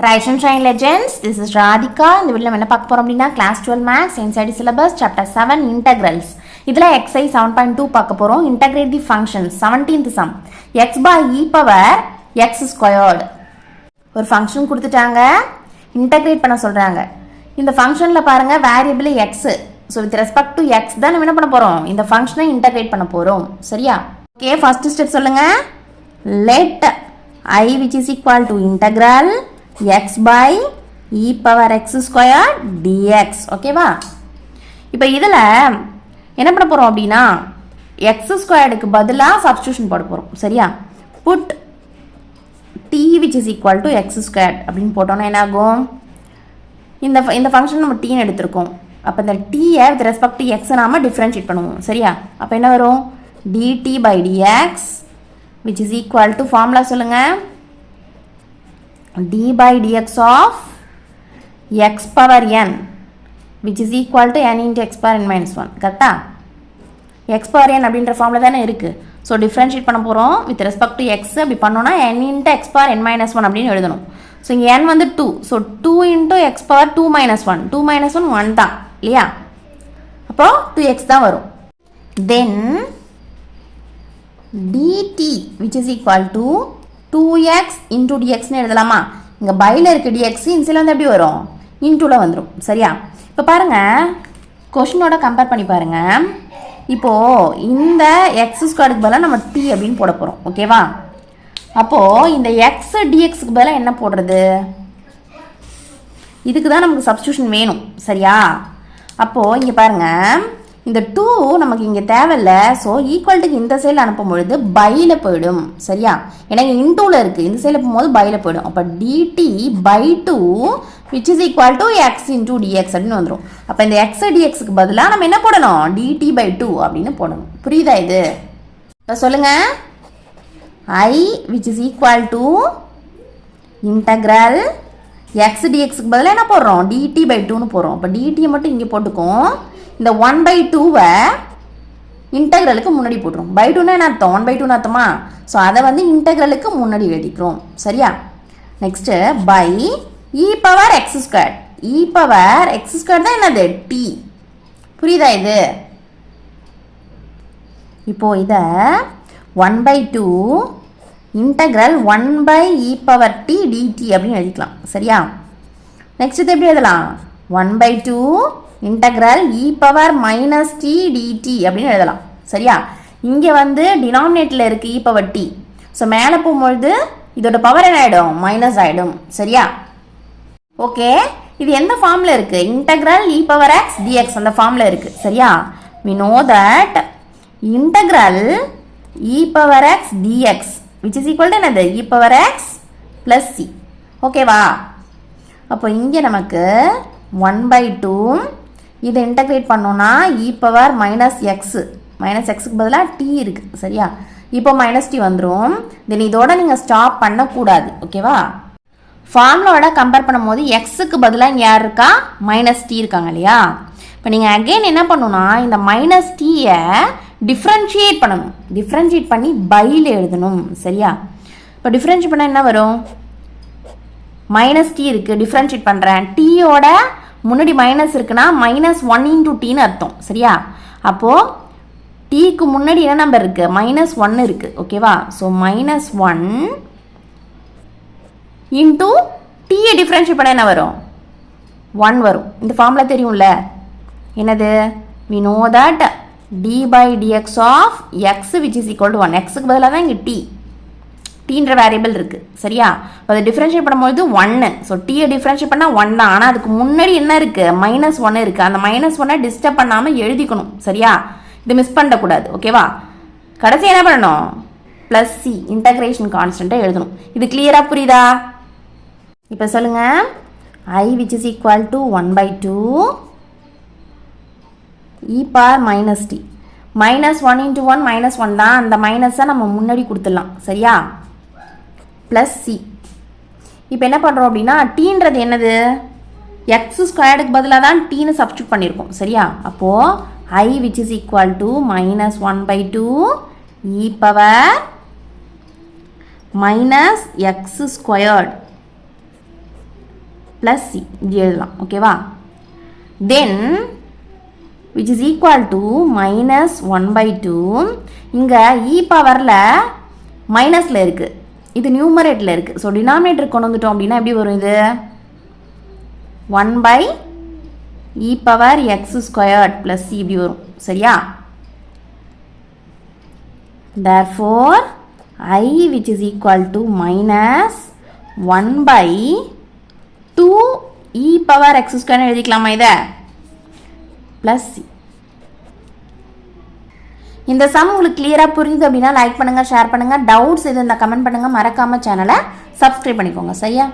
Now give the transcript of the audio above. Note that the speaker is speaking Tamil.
Rise and Shine Legends. This is Radhika. இந்த வீடியோல என்ன பார்க்க போறோம் அப்படினா class 12 maths NCERT syllabus chapter 7 integrals. இதுல exercise 7.2 பார்க்க போறோம். Integrate the functions. 17th sum. x by e power x squared. ஒரு ஃபங்க்ஷன் கொடுத்துட்டாங்க. இன்டகிரேட் பண்ண சொல்றாங்க. இந்த ஃபங்க்ஷன்ல பாருங்க variable x. So with respect to x தான் நம்ம என்ன பண்ண போறோம்? இந்த ஃபங்க்ஷனை இன்டகிரேட் பண்ண போறோம். சரியா? Okay, first step சொல்லுங்க. Let I which is equal to integral x by e power x squared dx. ஓகேவா? இப்போ இதில் என்ன பண்ண போகிறோம் அப்படின்னா x ஸ்கொயர்டுக்கு பதிலாக சப்ஸ்டியூஷன் போட போகிறோம். சரியா? Put t which is equal to x squared அப்படின்னு போட்டோன்னா என்ன ஆகும்? இந்த ஃபங்க்ஷன் நம்ம டீன்னு எடுத்திருக்கோம். அப்போ இந்த டீயை வித் ரெஸ்பெக்ட் டு எக்ஸை நாம் டிஃப்ரென்ஷியேட் பண்ணுவோம். சரியா? அப்போ என்ன வரும்? dt by dx which is equal to formula சொல்லுங்கள். d by dx of x power n which is equal to n into x power n minus 1. கரெக்டா? x power n அப்படின்ற ஃபார்முலா தானே இருக்குது. ஸோ டிஃப்ரென்ஷியேட் பண்ண போகிறோம் வித் ரெஸ்பெக்ட் டு எக்ஸ். அப்படி பண்ணோன்னா n into x power n minus 1 அப்படின்னு எழுதணும். ஸோ இங்கே n வந்து 2. So 2 into x power 2 minus 1. 2 minus 1 1 தான் இல்லையா? அப்போ 2x தான் வரும். தென் dt which is equal to 2x into dxன்னு எழுதலாமா? இங்கே பையில் இருக்க dx இன்சில் வந்து எப்படி வரும்? இன்டூவில் வந்துடும். சரியா? இப்போ பாருங்கள், கொஷினோட கம்பேர் பண்ணி பாருங்கள். இப்போது இந்த எக்ஸ் ஸ்கொயருக்கு பதிலாக நம்ம t அப்படின்னு போட போகிறோம். ஓகேவா? அப்போது இந்த எக்ஸ் டிஎக்ஸுக்கு பதிலாக என்ன போடுறது? இதுக்கு தான் நமக்கு சப்ஸ்டியூஷன் வேணும். சரியா? அப்போது இங்கே பாருங்கள், இந்த 2 நமக்கு இங்கே தேவையில்லை. ஸோ ஈக்குவல்ட்டுக்கு இந்த சைடில் அனுப்பும் பொழுது பையில் போயிடும். சரியா? ஏன்னா இங்கே இன்டூவில் இருக்குது, இந்த சைடில் போகும்போது பையில் போயிடும். அப்போ dt by 2 which is equal to x into dx அப்படின்னு வந்துடும். அப்போ இந்த x dxக்கு பதிலாக நம்ம என்ன போடணும்? dt by 2 அப்படின்னு போடணும். புரியுதா இது? இப்போ சொல்லுங்கள். I which is equal to integral x dxக்கு பதிலாக என்ன போடுறோம்? dt by 2ன்னு போடுறோம். அப்போ dt மட்டும் இங்கே போட்டுக்கும். இந்த 1 by 2வை இன்டெக்ரலுக்கு முன்னாடி போட்டுரும். பை 2னா என்ன அர்த்தம்? 1 by 2ன்னு அர்த்தமா? ஸோ அதை வந்து இன்டெக்ரலுக்கு முன்னாடி எழுதிக்கிறோம். சரியா? Next by e power x square. E power x square தான் என்னது? டி. புரியுதா இது? இப்போது இதை 1 by 2 integral 1 by e power t dt அப்படின்னு எழுதிக்கலாம். சரியா? நெக்ஸ்ட் இது எப்படி எழுதலாம்? 1 by 2 integral e power minus t dt அப்படின்னு எழுதலாம். சரியா? இங்கே வந்து டினாமினேட்டில் இருக்குது இ பவர் டி. ஸோ மேலே போகும்பொழுது இதோட பவர் என்ன ஆகிடும்? மைனஸ் ஆகிடும். சரியா? ஓகே, இது எந்த ஃபார்மில் இருக்குது? Integral e power X dx அந்த ஃபார்மில் இருக்குது. சரியா? we know that integral e power X dx which is equal to என்னது? இ பவர் எக்ஸ் ப்ளஸ் சி. ஓகேவா? அப்போ இங்கே நமக்கு 1 by 2 இதை இன்டகிரேட் பண்ணோன்னா இ பவர் மைனஸ் எக்ஸுக்கு பதிலாக டி இருக்குது. சரியா? இப்போ மைனஸ் டி வந்துடும். தென் இதோட நீங்கள் ஸ்டாப் பண்ணக்கூடாது. ஓகேவா? ஃபார்முலாவோட கம்பேர் பண்ணும் போது எக்ஸுக்கு பதிலாக இங்கே யார் இருக்கா? மைனஸ் டி இருக்காங்க இல்லையா? இப்போ நீங்கள் அகெயின் என்ன பண்ணணும்னா இந்த மைனஸ் டீயை டிஃப்ரென்ஷியேட் பண்ணணும். டிஃப்ரென்ஷியேட் பண்ணி பையில் எழுதணும். சரியா? இப்போ டிஃப்ரென்ஷியேட் பண்ணால் என்ன வரும்? மைனஸ் டி இருக்குது, டிஃப்ரென்ஷியேட் பண்ணுறேன். டீயோட முன்னாடி மைனஸ் இருக்குன்னா மைனஸ் 1 இன்டூ டீன்னு அர்த்தம். சரியா? அப்போது டீக்கு முன்னாடி என்ன நம்பர் இருக்குது? மைனஸ் 1 இருக்குது. ஓகேவா? ஸோ மைனஸ் 1 இன்டூ டீயை டிஃப்ரென்ஷியேட் பண்ண என்ன வரும்? 1 வரும். இந்த ஃபார்முலா தெரியும்ல? என்னது? we know that d by dx of x which is equal to 1. எக்ஸுக்கு பதிலாக தான் இங்கே டீன்ற வேரியபிள் இருக்குது. சரியா? அதை டிஃப்ரென்ஷியேட் பண்ணும்போது 1. ஸோ டீயை டிஃப்ரென்ஷியேட் பண்ணால் 1 தான். ஆனால் அதுக்கு முன்னாடி என்ன இருக்குது? மைனஸ் 1 இருக்குது. அந்த மைனஸ் 1 டிஸ்டர்ப் பண்ணாமல் எழுதிக்கணும். சரியா? இது மிஸ் பண்ணக்கூடாது. ஓகேவா? கடைசி என்ன பண்ணணும்? ப்ளஸ் சி இன்டகிரேஷன் கான்ஸ்டண்ட்டாக எழுதணும். இது கிளியராக புரியுதா? இப்போ சொல்லுங்கள். I which is equal to 1 by 2 e power minus t. Minus 1 into 1 minus 1 தான். அந்த மைனஸை நம்ம முன்னாடி கொடுத்துடலாம். சரியா? Plus C. இப்போ என்ன பண்ணுறோம் அப்படின்னா டீன்றது என்னது? எக்ஸ் ஸ்கொயர்டுக்கு பதிலாக தான் டீன்னு சப்ஸ்டியூட் பண்ணியிருக்கோம். சரியா? அப்போது I which is equal to minus 1 by 2 e power minus x squared plus C இப்படி எழுதலாம். ஓகேவா? Then which is equal to minus 1/2. இங்கே இ பவரில் மைனஸில் இருக்குது, இது நியூமரேட்டில் இருக்குது. ஸோ டினாமினேட்டர் கொண்டு வந்துட்டோம் அப்படின்னா எப்படி வரும்? இது 1/e power X squared plus C இப்படி வரும். சரியா? therefore I which is equal to minus 1/2 e power x square எழுதிக்கலாமா இதை? plus c. இந்த சம் உங்களுக்கு கிளியராக புரியுது அப்படின்னா லைக் பண்ணுங்கள், ஷேர் பண்ணுங்கள். டவுட்ஸ் எது இந்த கமெண்ட் பண்ணுங்கள். மறக்காமல் சேனலை சப்ஸ்கிரைப் பண்ணிக்கோங்க. சரியா?